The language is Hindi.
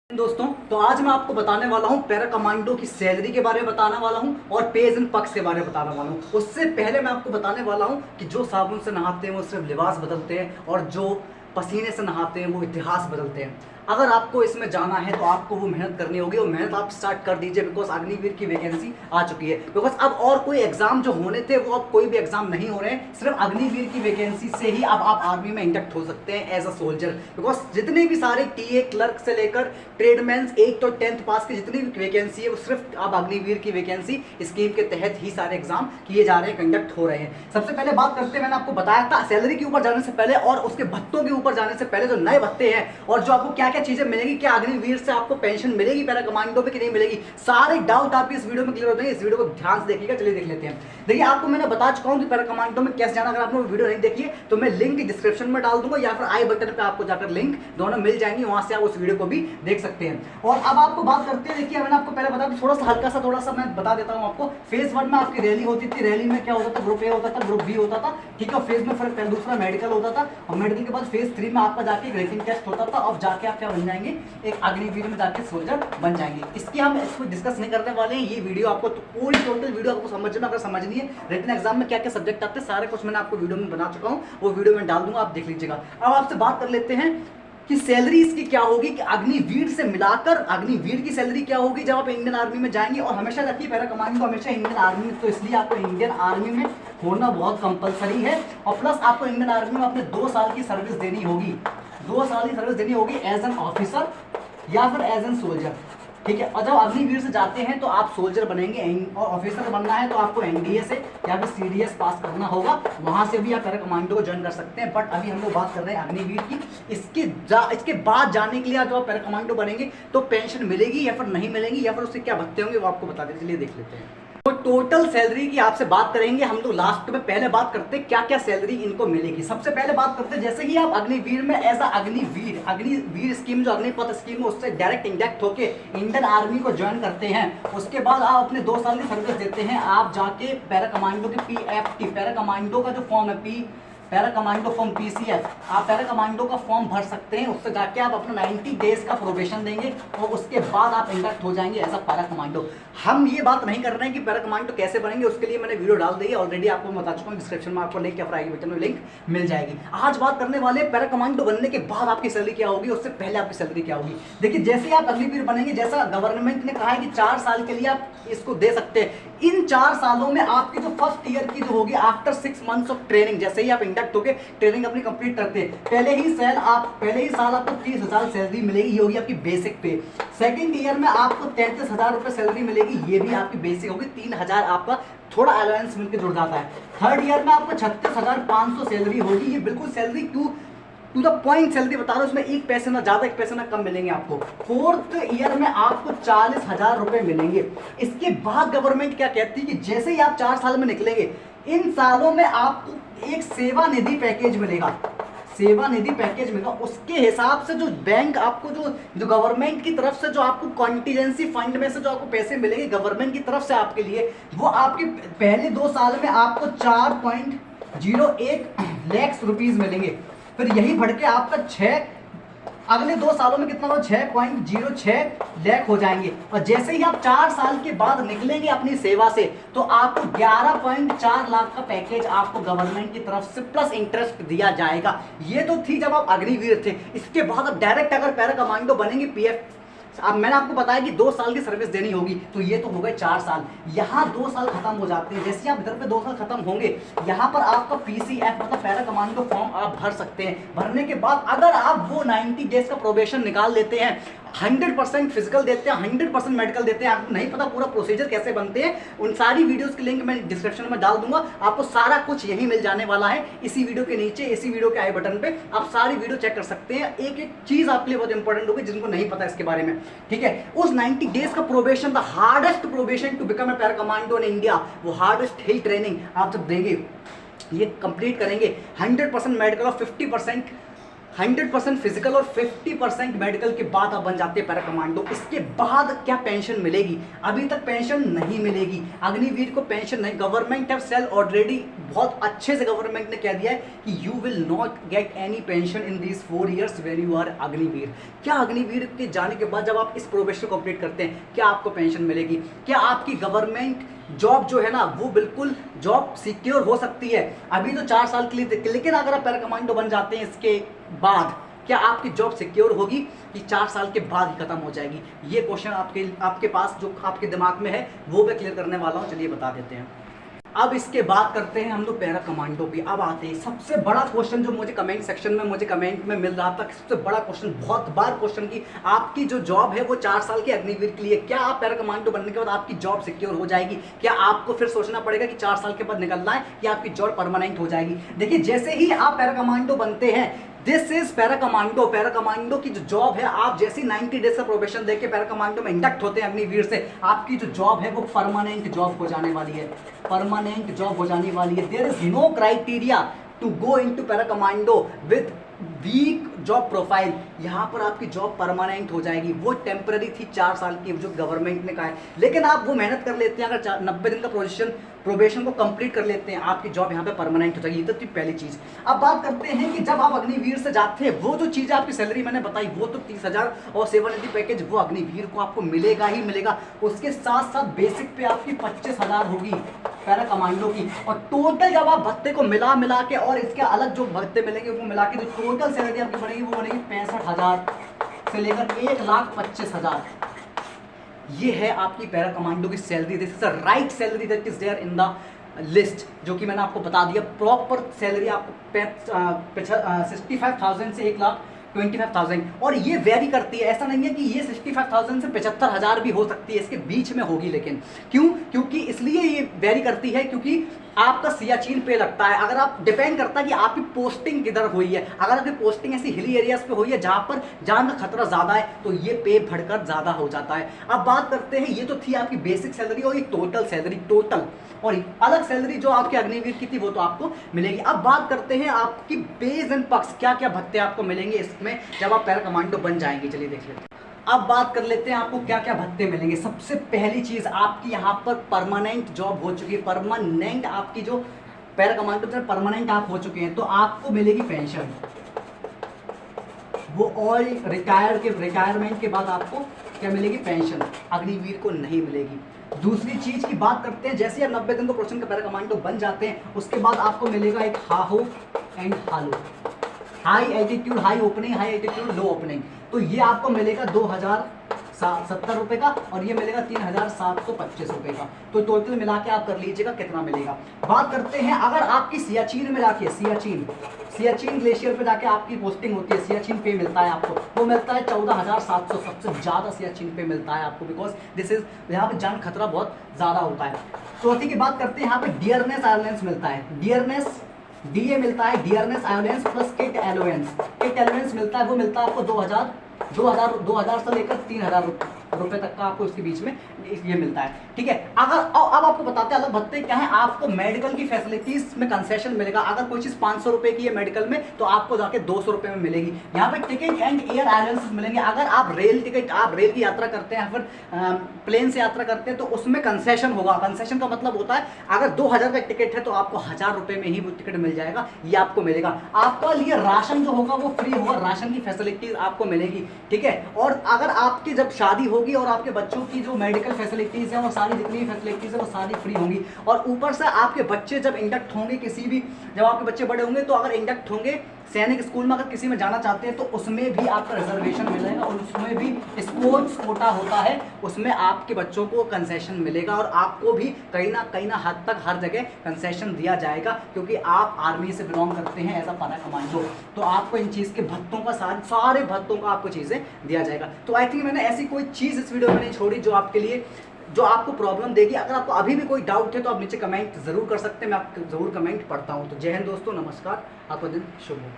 दोस्तों, तो आज मैं आपको बताने वाला हूं पैरा कमांडो की सैलरी के बारे में बताने वाला हूं और पेज एंड पक्स के बारे में बताने वाला हूं। उससे पहले मैं आपको बताने वाला हूं कि जो साबुन से नहाते हैं वो सिर्फ लिबास बदलते हैं और जो पसीने से नहाते हैं वो इतिहास बदलते हैं। अगर आपको इसमें जाना है तो आपको वो मेहनत करनी होगी और मेहनत आप स्टार्ट कर दीजिए, बिकॉज अग्निवीर की वैकेंसी आ चुकी है। बिकॉज अब और कोई एग्जाम जो होने थे वो अब कोई भी एग्जाम नहीं हो रहे हैं, सिर्फ अग्निवीर की वैकेंसी से ही अब आप आर्मी में इंडक्ट हो सकते हैं एज अ सोल्जर। बिकॉज जितने भी सारे टीए क्लर्क से लेकर ट्रेडमैन 8 और 10th पास की जितनी भी वैकेंसी है वो सिर्फ अब अग्निवीर की वैकेंसी स्कीम के तहत ही सारे एग्जाम किए जा रहे हैं, कंडक्ट हो रहे हैं। सबसे पहले बात करते हैं, मैंने आपको बताया था सैलरी के ऊपर जाने से पहले और उसके भत्तों के ऊपर जाने से पहले जो नए भत्ते हैं और जो आपको क्या क्या चीजें मिलेगी, क्या अग्निवीर से आपको पेंशन मिलेगी पैरा कमांडो में कि नहीं मिलेगी, सारे डाउट आपके इस वीडियो में क्लियर हो जाएंगे। इस वीडियो को ध्यान से देखिएगा। चलिए देख लेते हैं। देखिए, आपको मैंने बता चुका हूं कि पैरा कमांडो में कैसे जाना। अगर आपने वीडियो नहीं देखी है तो मैं लिंक डिस्क्रिप्शन में डाल दूंगा या फिर आई बटन पे आपको जाकर लिंक दोनों मिल जाएंगे, वहां से आप उस वीडियो को भी देख सकते हैं। और अब आपको बात करते हैं, देखिए मैंने आपको पहले बताया थोड़ा सा हल्का सा थोड़ा सा मैं बता देता हूं आपको। फेज 1 में आपकी रैली होती थी, रैली में क्या होता था, ग्रुप ए होता था, ग्रुप बी होता था, ठीक है। फेज में फिर दूसरा मेडिकल होता था और मेडिकल के बाद फेज 3 में आपका जाके एक रेटिंग टेस्ट होता था और जाके आप क्या बन जाएंगे, एक अग्निवीर में जाके सोल्जर बन जाएंगे। इसकी हम इसको डिस्कस नहीं करने वाले हैं। ये वीडियो आपको पूरी टोटल वीडियो आपको समझना, अगर समझनी है रिटन एग्जाम में क्या क्या सब्जेक्ट आते हैं सारे कुछ मैंने आपको वीडियो में बना चुका हूं, वो वीडियो में डाल दूंगा, आप देख लीजिएगा। अब आपसे बात कर लेते हैं कि सैलरी इसकी क्या होगी, कि अग्निवीर से मिलाकर अग्निवीर की सैलरी क्या होगी जब आप इंडियन आर्मी में जाएंगे। और हमेशा रखिए पैरा कमांडो हमेशा इंडियन आर्मी में, तो इसलिए आपको इंडियन आर्मी में होना बहुत कंपलसरी है। और प्लस आपको इंडियन आर्मी में अपने 2 साल की सर्विस देनी होगी, 2 साल की सर्विस देनी होगी एज एन ऑफिसर या फिर एज एन सोल्जर, ठीक है। और जब अग्निवीर से जाते हैं तो आप सोल्जर बनेंगे और ऑफिसर बनना है तो आपको एनडीए से या फिर सीडीएस पास करना होगा, वहां से भी आप पैरा कमांडो को ज्वाइन कर सकते हैं। बट अभी हम लोग बात कर रहे हैं अग्निवीर की। इसके बाद जाने के लिए जब आप पैरा कमांडो बनेंगे तो पेंशन मिलेगी या फिर नहीं मिलेगी या फिर उससे क्या भत्ते होंगे वो आपको बता दें। चलिए देख लेते हैं। तो टोटल सैलरी की आपसे बात करेंगे हम लोग लास्ट में। पहले बात करते हैं क्या क्या सैलरी इनको मिलेगी। सबसे पहले बात करते हैं, जैसे ही आप अग्निवीर में एज अग्निवीर स्कीम जो अग्निपथ स्कीम है उससे डायरेक्ट इंजेक्ट होके इंडियन आर्मी को ज्वाइन करते हैं, उसके बाद आप अपने 2 साल की सर्विस देते हैं, आप जाके पैरा कमांडो के PFT पैरा कमांडो का जो फॉर्म है पैरा कमांडो फॉर्म PCF, आप पैरा कमांडो का फॉर्म भर सकते हैं। उससे जाके आप अपना 90 डेज का प्रोबेशन देंगे और उसके बाद आप इंडक्ट हो जाएंगे एज अ पैरा कमांडो। हम ये बात नहीं कर रहे हैं कि पैरा कमांडो कैसे बनेंगे, उसके लिए मैंने वीडियो डाल दी है ऑलरेडी, आपको बता चुका हूँ। डिस्क्रिप्शन में आपको लिंक या फिर आई बटन में लिंक मिल जाएगी। आज बात करने वाले पैरा कमांडो बनने के बाद आपकी सैलरी क्या होगी, उससे पहले आपकी सैलरी क्या होगी। देखिए, जैसे आप अग्निवीर बनेंगे, जैसा गवर्नमेंट ने कहा है कि 4 साल के लिए आप इसको दे सकते हैं। इन 4 सालों में आपकी जो फर्स्ट ईयर की जो होगी आफ्टर 6 मंथ्स ऑफ ट्रेनिंग, जैसे ही आप इंडक्ट होकर ट्रेनिंग अपनी कंप्लीट करते हैं, पहले ही साल आपको 30,000 सैलरी मिलेगी, ये होगी आपकी बेसिक पे। सेकंड ईयर में आपको 33,000 रुपए सैलरी मिलेगी, ये भी आपकी बेसिक होगी। 3,000 आपका थोड़ा अलाउंस मिलकर जुड़ जाता है। थर्ड ईयर में आपको 36,500 सैलरी होगी, ये बिल्कुल salary to the point salary बता रहा हूं, उसमें 1 पैसे ना ज्यादा 1 पैसे ना कम मिलेंगे आपको। फोर्थ ईयर में आपको 40,000 रुपए मिलेंगे। इसके बाद गवर्नमेंट क्या कहती है कि जैसे ही आप 4 साल में निकलेंगे, इन सालों में आपको एक सेवा निधि पैकेज मिलेगा, सेवा निधि पैकेज मिलेगा। उसके हिसाब से जो बैंक आपको जो गवर्नमेंट की तरफ से जो आपको कॉन्टीजेंसी फंड में से जो आपको पैसे मिलेंगे गवर्नमेंट की तरफ से आपके लिए, वो आपके पहले 2 साल में आपको 4.01 लाख रुपीज मिलेंगे। फिर यही बढ़ के आपका अगले 2 सालों में कितना हो, 6.06 लाख हो जाएंगे। और जैसे ही आप 4 साल के बाद निकलेंगे अपनी सेवा से तो आपको 11.4 लाख का पैकेज आपको गवर्नमेंट की तरफ से प्लस इंटरेस्ट दिया जाएगा। ये तो थी जब आप अग्निवीर थे। इसके बाद अब डायरेक्ट अगर पैरा कमांडो बनेंगे PF, अब मैंने आपको बताया कि 2 साल की सर्विस देनी होगी, तो ये तो हो गए 4 साल। यहाँ 2 साल खत्म हो जाते हैं। जैसे आप इधर पे 2 साल खत्म होंगे, यहाँ पर आपका PCF मतलब पैरा कमांडो फॉर्म आप भर सकते हैं। भरने के बाद अगर आप वो 90 डेज का प्रोबेशन निकाल लेते हैं, 100% फिजिकल देते हैं, 100% मेडिकल देते हैं, आपको नहीं पता पूरा प्रोसीजर कैसे बनते हैं, उन सारी वीडियोस की लिंक मैं डिस्क्रिप्शन में डाल दूंगा। आपको सारा कुछ यही मिल जाने वाला है इसी वीडियो के नीचे, इसी वीडियो के आई बटन पे आप सारी वीडियो चेक कर सकते हैं। एक एक चीज आपके लिए बहुत इंपॉर्टेंट होगी जिनको नहीं पता इसके बारे में, ठीक है। उस 90 डेज का probation, the hardest probation to become a para commando in India, वो हार्डेस्ट ही ट्रेनिंग आप जब देंगे, ये कंप्लीट करेंगे, 100% मेडिकल और 50% 100% फिजिकल और 50% मेडिकल के बाद आप बन जाते हैं पैरा कमांडो। इसके बाद क्या पेंशन मिलेगी? अभी तक पेंशन नहीं मिलेगी, अग्निवीर को पेंशन नहीं। गवर्नमेंट हैव सेल ऑलरेडी, बहुत अच्छे से गवर्नमेंट ने कह दिया है कि you will not get any pension in these 4 years when you are Agniveer. क्या अग्निवीर के जाने के बाद जब आप इस प्रोबेशन को कंप्लीट करते हैं, क्या आपको पेंशन मिलेगी? क्या आपकी गवर्नमेंट जॉब जो है ना वो बिल्कुल जॉब सिक्योर हो सकती है? अभी तो 4 साल के लिए, लेकिन अगर आप पैरा कमांडो बन जाते हैं इसके बाद, क्या आपकी जॉब सिक्योर होगी कि 4 साल के बाद ही खत्म हो जाएगी? ये क्वेश्चन आपके पास जो आपके दिमाग में है वो मैं क्लियर करने वाला हूँ। चलिए बता देते हैं। अब इसके बाद करते हैं हम लोग पैरा कमांडो भी। अब आते हैं सबसे बड़ा क्वेश्चन जो मुझे कमेंट सेक्शन में कमेंट में मिल रहा था, सबसे बड़ा क्वेश्चन, बहुत बार क्वेश्चन की आपकी जो जॉब है वो 4 साल के अग्निवीर के लिए, क्या आप पैरा कमांडो बनने के बाद आपकी जॉब सिक्योर हो जाएगी? क्या आपको फिर सोचना पड़ेगा कि 4 साल के बाद निकलना है, कि आपकी जॉब परमानेंट हो जाएगी? देखिए, जैसे ही आप पैरा कमांडो बनते हैं, this is para commando. Para commando की जो जॉब है, आप जैसे 90 डेज का प्रोबेशन देके पैरा कमांडो में इंडक्ट होते हैं अग्निवीर से, आपकी जो जॉब है वो परमानेंट जॉब हो जाने वाली है, परमानेंट जॉब हो जाने वाली है। There is no criteria to go into para commando with weak job profile. यहाँ पर आपकी जॉब परमानेंट हो जाएगी। वो टेम्पररी थी 4 साल की जो गवर्नमेंट ने कहा है, लेकिन आप वो मेहनत कर लेते हैं, अगर 90 दिन का प्रोबेशन को कंप्लीट कर लेते हैं, आपकी जॉब यहाँ पे परमानेंट हो जाएगी। ये तो थी पहली चीज़। अब बात करते हैं कि जब आप अग्निवीर से जाते हैं, वो जो चीज़ आपकी सैलरी मैंने बताई वो तो 30,000 और 780 पैकेज वो अग्निवीर को आपको मिलेगा ही मिलेगा। उसके साथ साथ बेसिक पे आपकी 25,000 होगी पैरा कमांडो की, और टोटल जब आप भत्ते को मिला के और इसके अलग जो भत्ते मिलेंगे उनको मिला के जो टोटल सैलरी आपकी बनेगी वो बनेगी 65,000 से लेकर 1,25,000। ये है आपकी पैरा कमांडो की salary. This is the right salary that is there in the list, जो कि मैंने आपको बता दिया। प्रॉपर सैलरी आपको 65,000 से 1,25,000, और ये वेरी करती है। ऐसा नहीं है कि ये 65,000 से 75,000 भी हो सकती है, इसके बीच में होगी। लेकिन क्यों? क्योंकि इसलिए ये वेरी करती है क्योंकि आपका सियाचिन पे लगता है। अगर आप डिपेंड करता है कि आपकी पोस्टिंग किधर हुई है। अगर आपकी पोस्टिंग ऐसी हिली एरियाज पे हुई है जहाँ पर जान का खतरा ज़्यादा है, तो ये पे बढ़कर ज़्यादा हो जाता है। अब बात करते हैं, ये तो थी आपकी बेसिक सैलरी और ये टोटल सैलरी, टोटल, और अलग सैलरी जो आपके अग्निवीर की थी वो तो आपको मिलेगी। अब बात करते हैं आपकी पेज एंड पर्क्स, क्या क्या भत्ते आपको मिलेंगे इसमें जब आप पैरा कमांडो बन जाएंगे। चलिए देख लेते हैं। अब बात कर लेते हैं आपको क्या क्या भत्ते मिलेंगे। सबसे पहली चीज़, आपकी यहाँ पर परमानेंट जॉब हो चुकी है, परमानेंट आपकी जो पैरा कमांडो में परमानेंट आप हो चुके हैं, तो आपको मिलेगी पेंशन। वो ऑल रिटायरमेंट के बाद आपको क्या मिलेगी? पेंशन। अग्निवीर को नहीं मिलेगी। दूसरी चीज की बात करते हैं, जैसे आप 90 दिन का प्रोसेशन का पैरा कमांडो बन जाते हैं, उसके बाद आपको मिलेगा एक HAHO and HALO, high altitude high opening, high altitude low opening. तो ये आपको मिलेगा 2,070 रुपये का, और ये मिलेगा 3,725 रुपये का। तो टोटल मिला के आप कर लीजिएगा कितना मिलेगा। बात करते हैं, अगर आपकी सियाचिन में जाके सियाचिन ग्लेशियर पे जाके आपकी पोस्टिंग होती है, सियाचिन पे मिलता है आपको, वो मिलता है 14,700, सबसे ज़्यादा सियाचिन पे मिलता है आपको, बिकॉज दिस इज यहाँ पे जान खतरा बहुत ज़्यादा होता है। चौथी की बात करते हैं, यहाँ पे डियरनेस अलाउंस मिलता है, डियरनेस डीए मिलता है, dearness allowance plus kit allowance मिलता है। वो मिलता है आपको 2,000 से लेकर 3,000 रुपए तक का आपको इसके बीच में ये मिलता है। ठीक है। अगर अब आपको बताते हैं अलग भत्ते क्या है। आपको मेडिकल की फैसिलिटीज में कंसेशन मिलेगा। अगर कोई चीज़ 500 रुपए की है मेडिकल में, तो आपको जाके 200 रुपए में मिलेगी। यहाँ पे टिकट एंड एयर अलाउंसेस मिलेंगे। अगर आप रेल की यात्रा करते हैं, फिर प्लेन से यात्रा करते हैं, तो उसमें कंसेशन होगा। कंसेशन का मतलब होता है, अगर 2,000 का टिकट है तो आपको 1,000 रुपए में ही वो टिकट मिल जाएगा, ये आपको मिलेगा। आपका लिए राशन जो होगा वो फ्री होगा, राशन की फैसिलिटीज आपको मिलेगी। ठीक है। और अगर आपकी जब शादी होगी और आपके बच्चों की जो मेडिकल फैसिलिटीज है, वो सारी जितनी भी फैसिलिटीज है वो सारी फ्री होंगी। और ऊपर से आपके बच्चे जब इंडक्ट होंगे जब आपके बच्चे बड़े होंगे, तो अगर इंडक्ट होंगे सैनिक स्कूल में, अगर किसी में जाना चाहते हैं, तो उसमें भी आपका रिजर्वेशन मिलेगा, और उसमें भी स्पोर्ट्स कोटा होता है, उसमें आपके बच्चों को कंसेशन मिलेगा। और आपको भी कहीं ना हद तक हर जगह कंसेशन दिया जाएगा, क्योंकि आप आर्मी से बिलोंग करते हैं एज अ पैरा कमांडो। तो आपको इन चीज़ के भत्तों का सारे भत्तों का आपको चीज़ें दिया जाएगा। तो आई थिंक मैंने ऐसी कोई चीज़ इस वीडियो में नहीं छोड़ी जो आपको प्रॉब्लम देगी। अगर आपको अभी भी कोई डाउट है तो आप नीचे कमेंट जरूर कर सकते हैं, मैं आपको जरूर कमेंट पढ़ता हूँ। तो जय हिंद दोस्तों, नमस्कार, आपका दिन शुभ हो।